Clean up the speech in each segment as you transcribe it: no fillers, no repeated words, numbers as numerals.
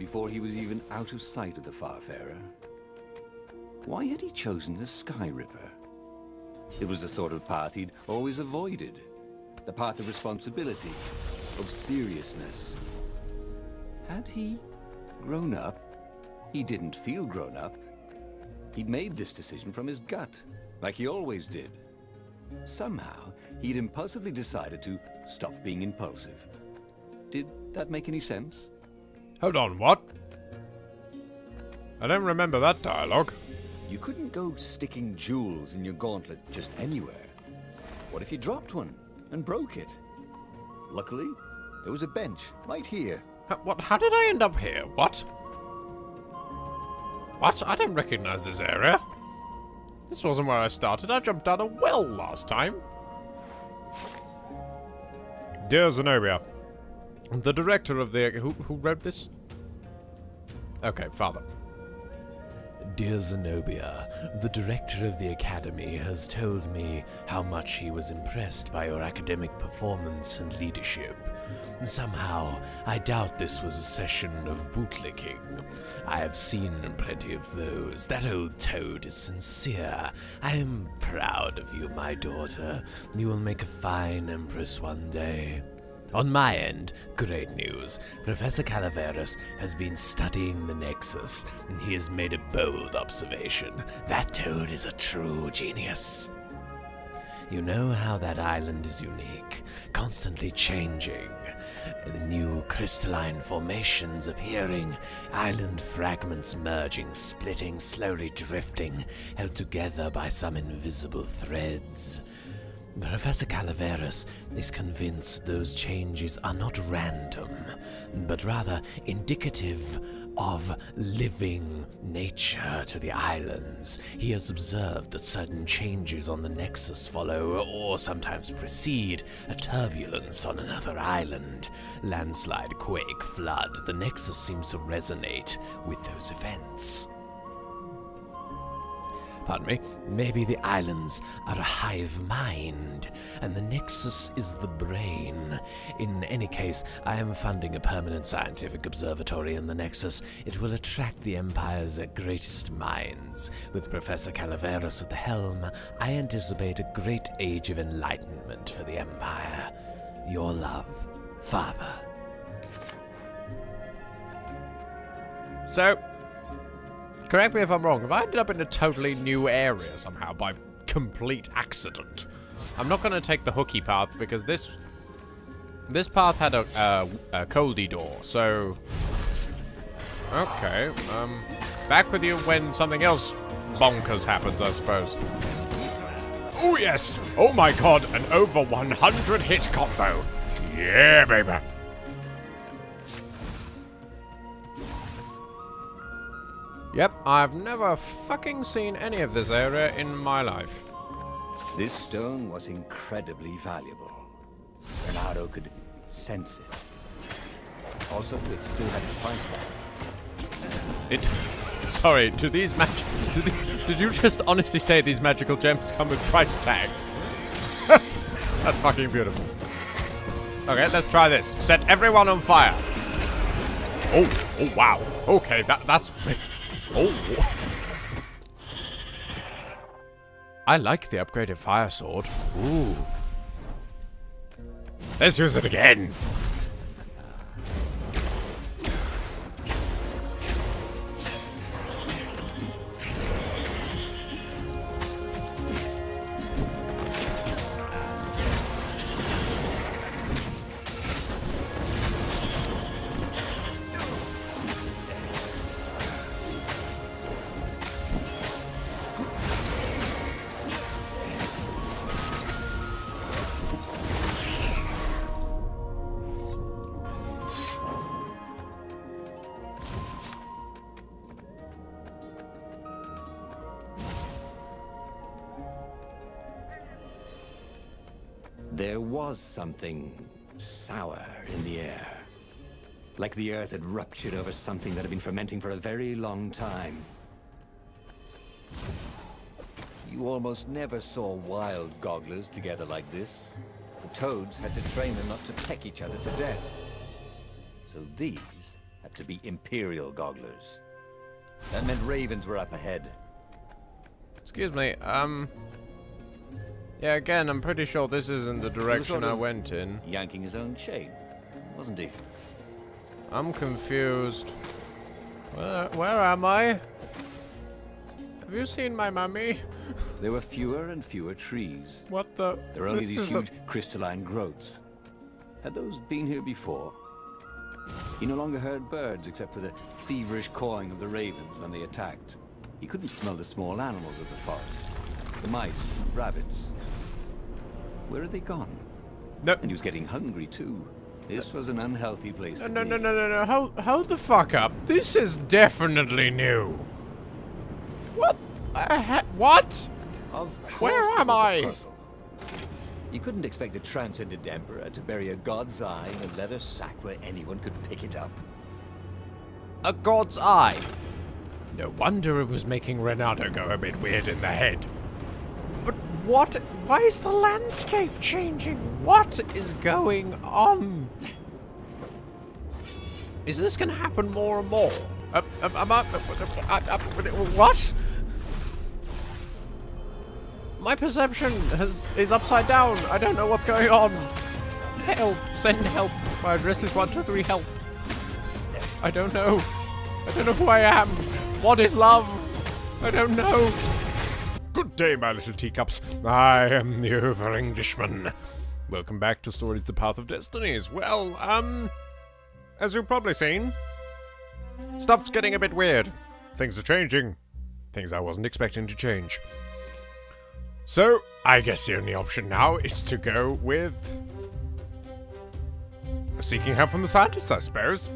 before he was even out of sight of the Farfarer. Why had he chosen the Sky Ripper? It was the sort of path he'd always avoided. The path of responsibility, of seriousness. Had he grown up? He didn't feel grown up. He'd made this decision from his gut, like he always did. Somehow, he'd impulsively decided to stop being impulsive. Did that make any sense? Hold on, what? I don't remember that dialogue. You couldn't go sticking jewels in your gauntlet just anywhere. What if you dropped one and broke it? Luckily, there was a bench right here. What? How did I end up here? What? What? I don't recognize this area. This wasn't where I started. I jumped down a well last time. Dear Zenobia, the director of the... Who wrote this? Okay, Father. Dear Zenobia, the director of the Academy has told me how much he was impressed by your academic performance and leadership. Somehow, I doubt this was a session of bootlicking. I have seen plenty of those. That old toad is sincere. I am proud of you, my daughter. You will make a fine empress one day. On my end, great news. Professor Calaveras has been studying the Nexus, and he has made a bold observation. That toad is a true genius. You know how that island is unique, constantly changing. The new crystalline formations appearing, island fragments merging, splitting, slowly drifting, held together by some invisible threads. Professor Calaveras is convinced those changes are not random, but rather indicative of living nature to the islands. He has observed that certain changes on the Nexus follow, or sometimes precede, a turbulence on another island. Landslide, quake, flood. The Nexus seems to resonate with those events. Pardon me, maybe the islands are a hive mind, and the Nexus is the brain. In any case, I am funding a permanent scientific observatory in the Nexus. It will attract the Empire's greatest minds. With Professor Calaveras at the helm, I anticipate a great age of enlightenment for the Empire. Your love, Father. So, correct me if I'm wrong, have I ended up in a totally new area somehow by complete accident? I'm not going to take the hooky path because this path had a coldy door, so... Okay, back with you when something else bonkers happens, I suppose. Oh yes! Oh my god, an over 100 hit combo! Yeah, baby! Yep, I've never fucking seen any of this area in my life. This stone was incredibly valuable. Reynardo could sense it. Also, it still had its price tag. Sorry, do these did you just honestly say these magical gems come with price tags? That's fucking beautiful. Okay, let's try this. Set everyone on fire. Oh wow. Okay, that's... Oh. I like the upgraded fire sword. Ooh. Let's use it again. There was something sour in the air. Like the earth had ruptured over something that had been fermenting for a very long time. You almost never saw wild gogglers together like this. The toads had to train them not to peck each other to death. So these had had to be Imperial gogglers. That meant ravens were up ahead. Excuse me, yeah, again, I'm pretty sure this isn't the direction I went in. Yanking his own chain, wasn't he? I'm confused. Where am I? Have you seen my mummy? There were fewer and fewer trees. What the? There were only This these is huge crystalline growths. Had those been here before? He no longer heard birds except for the feverish cawing of the ravens when they attacked. He couldn't smell the small animals of the forest. The mice, rabbits. Where had they gone? No. And he was getting hungry too. This was an unhealthy place to No, be. no. Hold the fuck up. This is definitely new. What? What? Of course Where it am was a I? puzzle. You couldn't expect the transcendent emperor to bury a god's eye in a leather sack where anyone could pick it up. A god's eye. No wonder it was making Reynardo go a bit weird in the head. But what? Why is the landscape changing? What is going on? Is this going to happen more and more? What? My perception is upside down. I don't know what's going on. Help! Send help. My address is 123 help. I don't know. I don't know who I am. What is love? I don't know. Good day, my little teacups. I am the over-Englishman. Welcome back to Stories The Path of Destinies. Well, as you've probably seen, stuff's getting a bit weird. Things are changing. Things I wasn't expecting to change. So, I guess the only option now is to go with seeking help from the scientists, I suppose.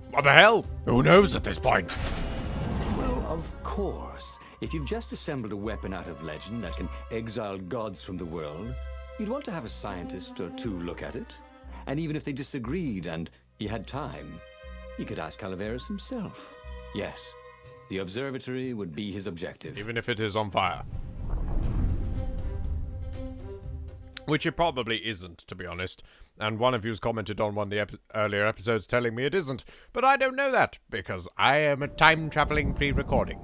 What the hell? Who knows at this point? Well, of course. If you've just assembled a weapon out of legend that can exile gods from the world, you'd want to have a scientist or two look at it. And even if they disagreed and he had time, he could ask Calaveras himself. Yes, the observatory would be his objective. Even if it is on fire. Which it probably isn't, to be honest. And one of you's commented on one of the earlier episodes telling me it isn't. But I don't know that, because I am a time-traveling pre-recording.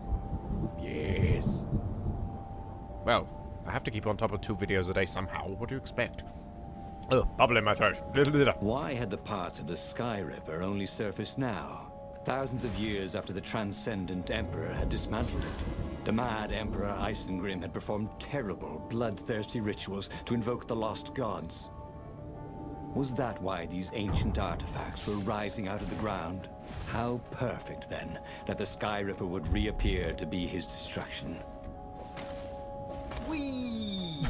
Yes. Well, I have to keep on top of 2 videos a day somehow. What do you expect? Oh, bubble in my throat. Why had the parts of the Sky Ripper only surfaced now? Thousands of years after the Transcendent Emperor had dismantled it. The mad Emperor Isengrim had performed terrible, bloodthirsty rituals to invoke the lost gods. Was that why these ancient artifacts were rising out of the ground? How perfect, then, that the Sky Ripper would reappear to be his destruction. Whee!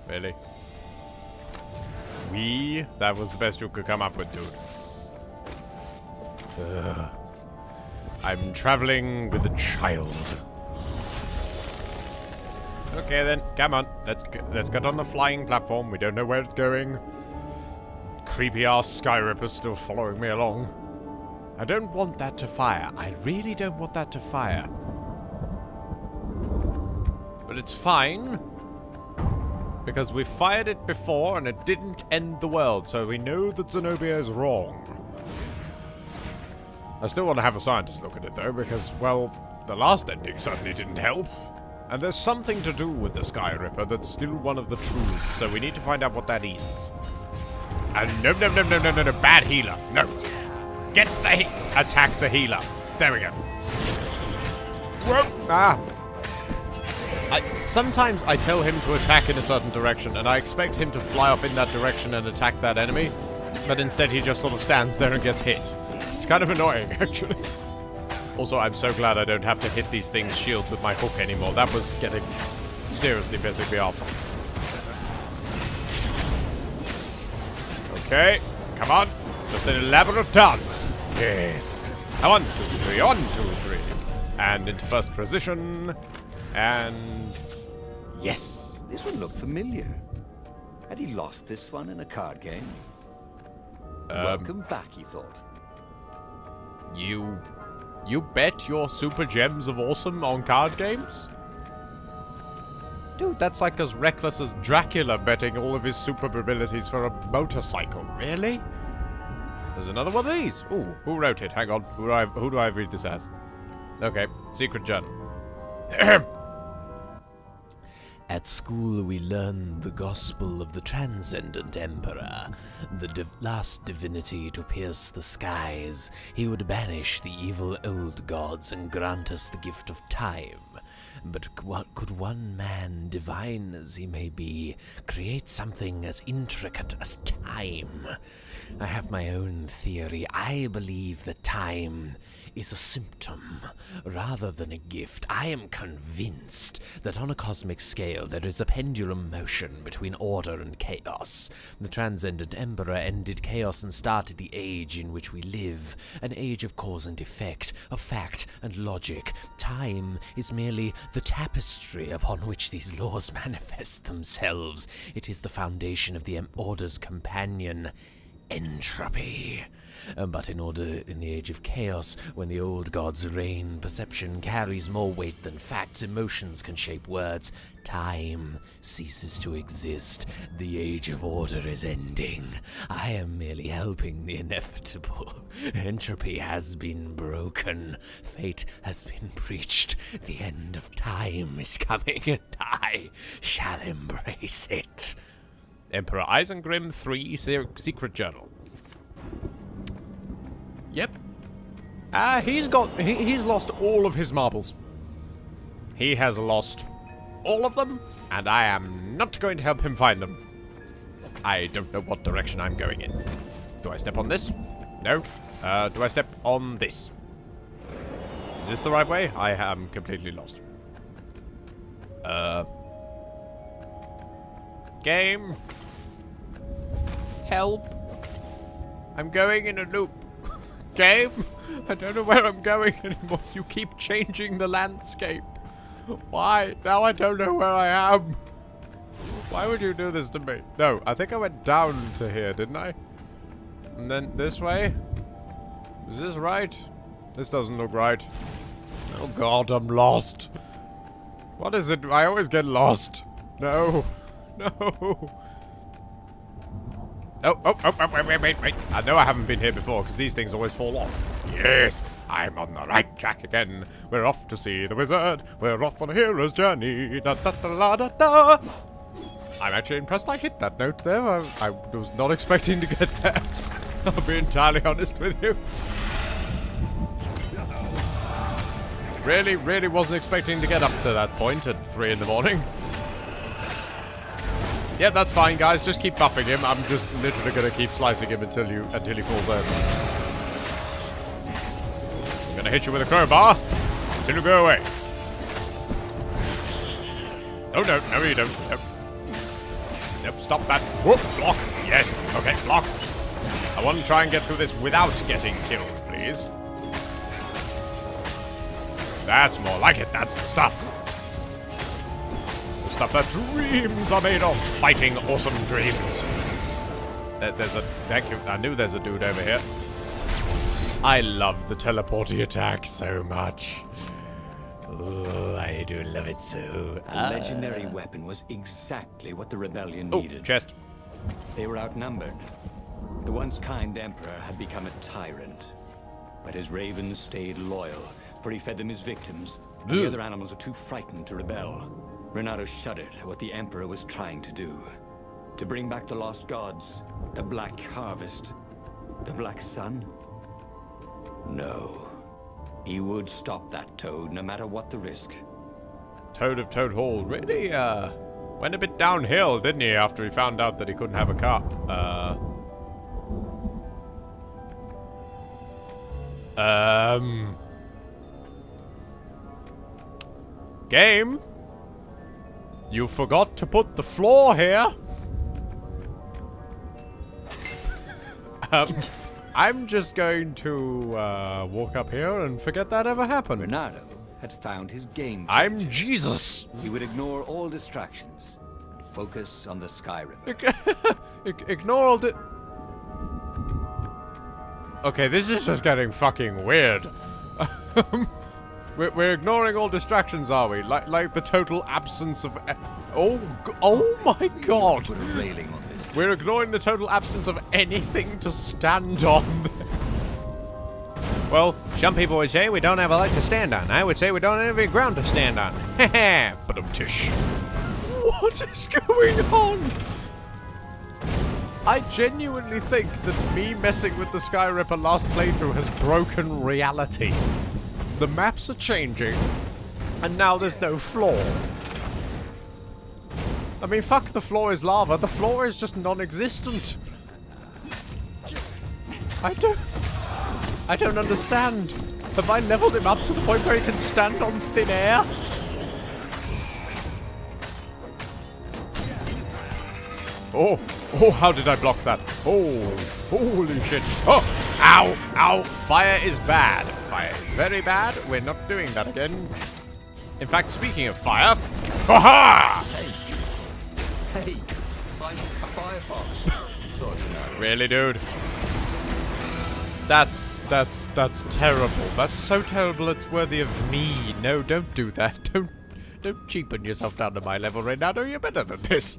Really? That was the best you could come up with, dude. I'm traveling with a child. Okay then, come on. Let's get on the flying platform. We don't know where it's going. Creepy ass Sky Ripper's still following me along. I don't want that to fire. I really don't want that to fire. But it's fine. Because we fired it before and it didn't end the world, so we know that Zenobia is wrong. I still want to have a scientist look at it though, because, well, the last ending certainly didn't help. And there's something to do with the Sky Ripper that's still one of the truths, so we need to find out what that is. And no, bad healer. No. Get the attack the healer. There we go. Whoa. Ah. Sometimes I tell him to attack in a certain direction, and I expect him to fly off in that direction and attack that enemy, but instead he just sort of stands there and gets hit. It's kind of annoying, actually. Also, I'm so glad I don't have to hit these things' shields with my hook anymore. That was getting seriously pissing me off. Okay, come on. Just an elaborate dance. Yes. 1, 2, 3, 1, 2, 3. And into first position. And yes. This one looked familiar. Had he lost this one in a card game? Welcome back, he thought. You bet your super gems of awesome on card games? Dude, that's like as reckless as Dracula betting all of his super abilities for a motorcycle. Really? There's another one of these. Ooh, who wrote it? Hang on. Who do I read this as? Okay, secret journal. At school, we learn the gospel of the transcendent emperor, the last divinity to pierce the skies. He would banish the evil old gods and grant us the gift of time. But what could one man, divine as he may be, create something as intricate as time? I have my own theory. I believe that time is a symptom rather than a gift. I am convinced that on a cosmic scale there is a pendulum motion between order and chaos. The transcendent emperor ended chaos and started the age in which we live, an age of cause and effect, of fact and logic. Time is merely the tapestry upon which these laws manifest themselves. It is the foundation of the order's companion, entropy. But in the age of chaos, when the old gods reign, perception carries more weight than facts, emotions can shape words, time ceases to exist, the age of order is ending. I am merely helping the inevitable. Entropy has been broken, fate has been breached, the end of time is coming, and I shall embrace it. Emperor Isengrim 3 secret journal. Yep. He's lost all of his marbles. He has lost all of them, and I am not going to help him find them. I don't know what direction I'm going in. Do I step on this? No. Do I step on this? Is this the right way? I am completely lost. Game. Help. I'm going in a loop. Game? I don't know where I'm going anymore. You keep changing the landscape. Why? Now I don't know where I am. Why would you do this to me? No, I think I went down to here, didn't I? And then this way? Is this right? This doesn't look right. Oh god, I'm lost. What is it? I always get lost. No. No. Oh, wait. I know I haven't been here before, because these things always fall off. Yes, I'm on the right track again. We're off to see the wizard. We're off on a hero's journey. Da da da da da. I'm actually impressed I hit that note there. I was not expecting to get there. I'll be entirely honest with you. Really wasn't expecting to get up to that point at 3 in the morning. Yeah, that's fine, guys. Just keep buffing him. I'm just literally gonna keep slicing him until he falls over. I'm gonna hit you with a crowbar until you go away. Oh no, you don't. Nope, stop that. Whoop, block. Yes, okay, block. I want to try and get through this without getting killed, please. That's more like it. That's the stuff. Stuff that dreams are made of. Fighting awesome dreams. There's a... Thank you. I knew there's a dude over here. I love the teleporty attack so much. Oh, I do love it so. The legendary weapon was exactly what the rebellion needed. Oh, chest. They were outnumbered. The once kind emperor had become a tyrant. But his ravens stayed loyal, for he fed them his victims. And the other animals were too frightened to rebel. Reynardo shuddered at what the Emperor was trying to do. To bring back the lost gods, the Black Harvest, the Black Sun? No. He would stop that Toad, no matter what the risk. Toad of Toad Hall really, went a bit downhill, didn't he, after he found out that he couldn't have a car? Game? You forgot to put the floor here. I'm just going to walk up here and forget that ever happened. Reynardo had found his game changer. I'm Jesus. He would ignore all distractions and focus on the Sky River. Ignore all the... Okay, this is just getting fucking weird. We're ignoring all distractions, are we? Like the total absence of... Oh my god! Put a railing on this We're ignoring the total absence of anything to stand on. Well, some people would say we don't have a leg to stand on. I would say we don't have any ground to stand on. Heh but tish. What is going on? I genuinely think that me messing with the Sky Ripper last playthrough has broken reality. The maps are changing, and now there's no floor. I mean, fuck the floor is lava. The floor is just non-existent. I don't understand. Have I leveled him up to the point where he can stand on thin air? Oh, how did I block that? Oh, holy shit. Oh, ow, ow. Fire is bad. Fire is very bad. We're not doing that again. In fact, speaking of fire, ha-ha! Hey, I'm a firefox. Really, dude? That's terrible. That's so terrible it's worthy of me. No, don't do that. Don't cheapen yourself down to my level, Reynardo. You're better than this.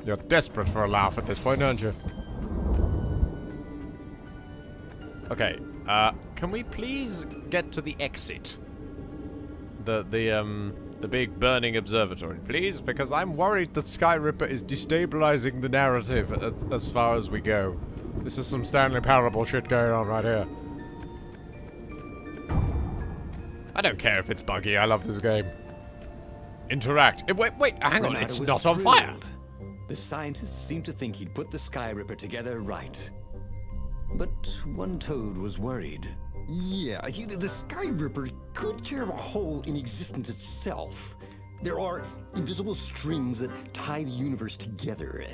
You're desperate for a laugh at this point, aren't you? Okay, can we please get to the exit? The big burning observatory, please? Because I'm worried that Sky Ripper is destabilizing the narrative as far as we go. This is some Stanley Parable shit going on right here. I don't care if it's buggy, I love this game. Interact. Wait, hang on, it's not on fire! The scientists seemed to think he'd put the Sky Ripper together right. But one toad was worried. Yeah, the Sky Ripper could tear a hole in existence itself. There are invisible strings that tie the universe together.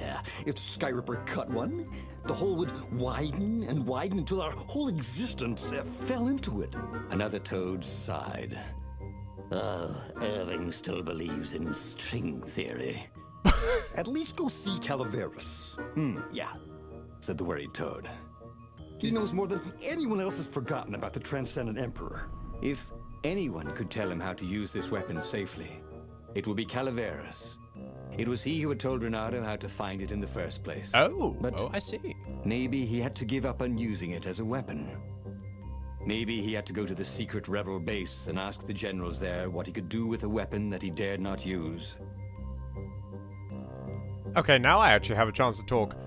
If the Sky Ripper cut one, the hole would widen and widen until our whole existence fell into it. Another toad sighed. Irving still believes in string theory. At least go see Calaveras. Yeah, said the worried toad. He knows more than anyone else has forgotten about the Transcendent Emperor. If anyone could tell him how to use this weapon safely, it would be Calaveras. It was he who had told Reynardo how to find it in the first place. Oh, but I see. Maybe he had to give up on using it as a weapon. Maybe he had to go to the secret rebel base and ask the generals there what he could do with a weapon that he dared not use. Okay, now I actually have a chance to talk.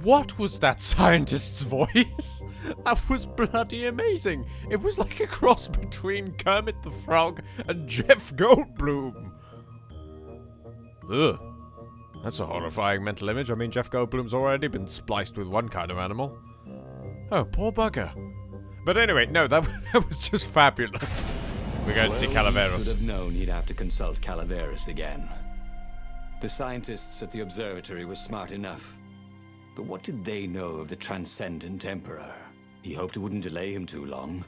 What was that scientist's voice? That was bloody amazing. It was like a cross between Kermit the Frog and Jeff Goldblum. Ugh. That's a horrifying mental image. I mean, Jeff Goldblum's already been spliced with one kind of animal. Oh, poor bugger. But anyway, no, that was just fabulous. We're going to see Calaveras. He should have known he'd have to consult Calaveras again. The scientists at the observatory were smart enough. But what did they know of the Transcendent Emperor? He hoped it wouldn't delay him too long.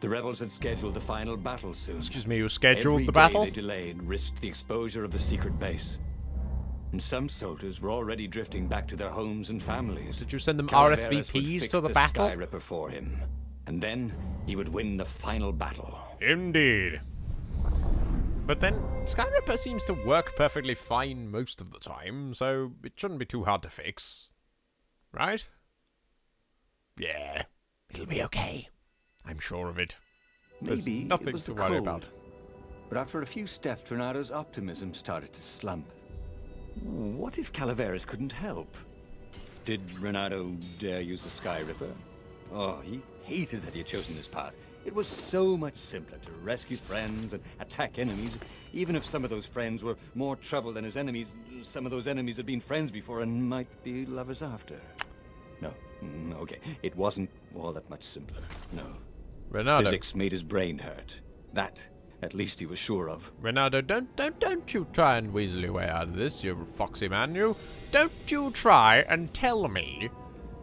The rebels had scheduled the final battle soon. Excuse me, you scheduled the Every battle? day they delayed risked the exposure of the secret base. And some soldiers were already drifting back to their homes and families. Did you send them Calaveras would RSVPs fix to the battle? Sky Ripper for him. And then he would win the final battle. Indeed. But then, Sky Ripper seems to work perfectly fine most of the time, so it shouldn't be too hard to fix. Right? Yeah, it'll be okay. I'm sure of it. There's Maybe nothing it was to the worry cold. about. But after a few steps, Reynardo's optimism started to slump. What if Calaveras couldn't help? Did Reynardo dare use the Sky Ripper? Oh, he hated that he had chosen this path. It was so much simpler to rescue friends and attack enemies. Even if some of those friends were more trouble than his enemies, some of those enemies had been friends before and might be lovers after. No, okay, it wasn't all that much simpler, no. Reynardo. Physics made his brain hurt. That, at least he was sure of. Reynardo, don't you try and weasel your way out of this, you foxy man, you. Don't you try and tell me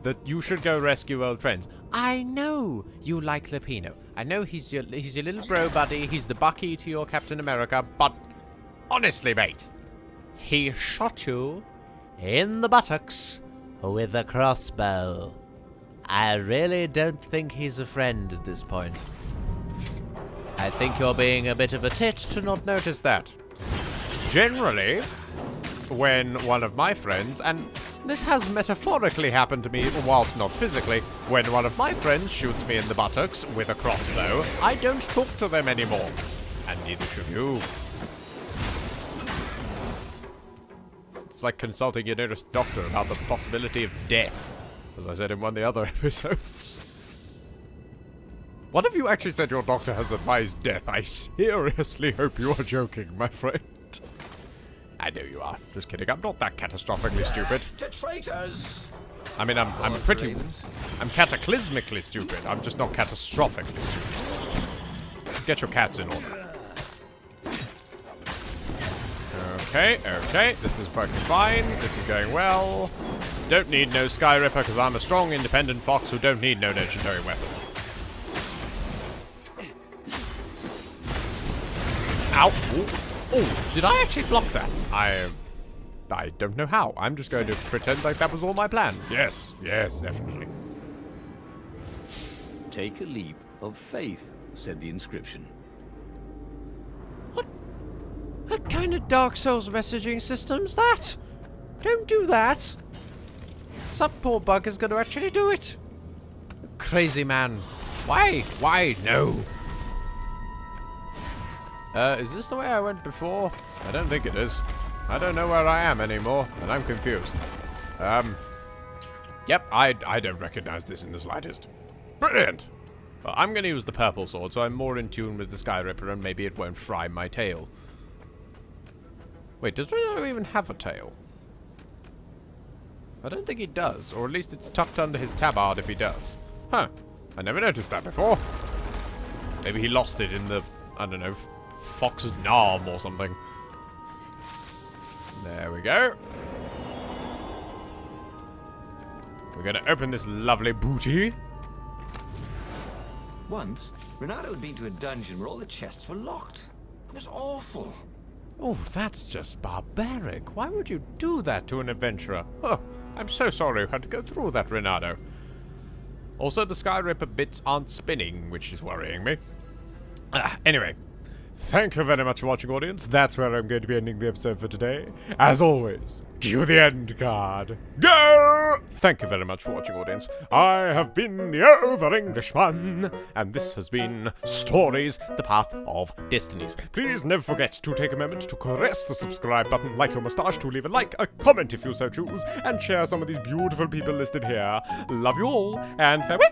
that you should go rescue old friends. I know you like Lupino. I know he's your little bro buddy, he's the Bucky to your Captain America, but honestly, mate, he shot you in the buttocks with a crossbow. I really don't think he's a friend at this point. I think you're being a bit of a tit to not notice that. Generally, when one of my friends, and this has metaphorically happened to me whilst not physically, when one of my friends shoots me in the buttocks with a crossbow, I don't talk to them anymore. And neither should you. It's like consulting your nearest doctor about the possibility of death, as I said in one of the other episodes. What if you actually said your doctor has advised death? I seriously hope you are joking, my friend. I know you are. Just kidding. I'm not that catastrophically stupid. To traitors! I mean, I'm cataclysmically stupid. I'm just not catastrophically stupid. Get your cats in order. Okay, okay. This is fucking fine. This is going well. Don't need no Sky Ripper because I'm a strong, independent fox who don't need no legendary weapon. Ow. Ooh. Oh, did I actually block that? I don't know how. I'm just going to pretend like that was all my plan. Yes, yes, definitely. Take a leap of faith, said the inscription. What kind of Dark Souls messaging system's that? Don't do that. Some poor bugger's gonna actually do it. Crazy man. Why? Why? No. Is this the way I went before? I don't think it is. I don't know where I am anymore, and I'm confused. Yep, I don't recognize this in the slightest. Brilliant! Well, I'm gonna use the purple sword, so I'm more in tune with the Sky Ripper, and maybe it won't fry my tail. Wait, does Reynardo even have a tail? I don't think he does, or at least it's tucked under his tabard if he does. Huh, I never noticed that before. Maybe he lost it in the, I don't know, Fox's Narm or something. There we go. We're gonna open this lovely booty. Once, Reynardo had been to a dungeon where all the chests were locked. It was awful. Oh, that's just barbaric. Why would you do that to an adventurer? Oh, I'm so sorry you had to go through that, Reynardo. Also, the Sky Ripper bits aren't spinning, which is worrying me. Anyway, thank you very much for watching, audience. That's where I'm going to be ending the episode for today. As always, cue the end card. Go! Thank you very much for watching, audience. I have been the Over-Englishman, and this has been Stories, the Path of Destinies. Please never forget to take a moment to caress the subscribe button, like your mustache, to leave a like, a comment if you so choose, and share some of these beautiful people listed here. Love you all, and farewell!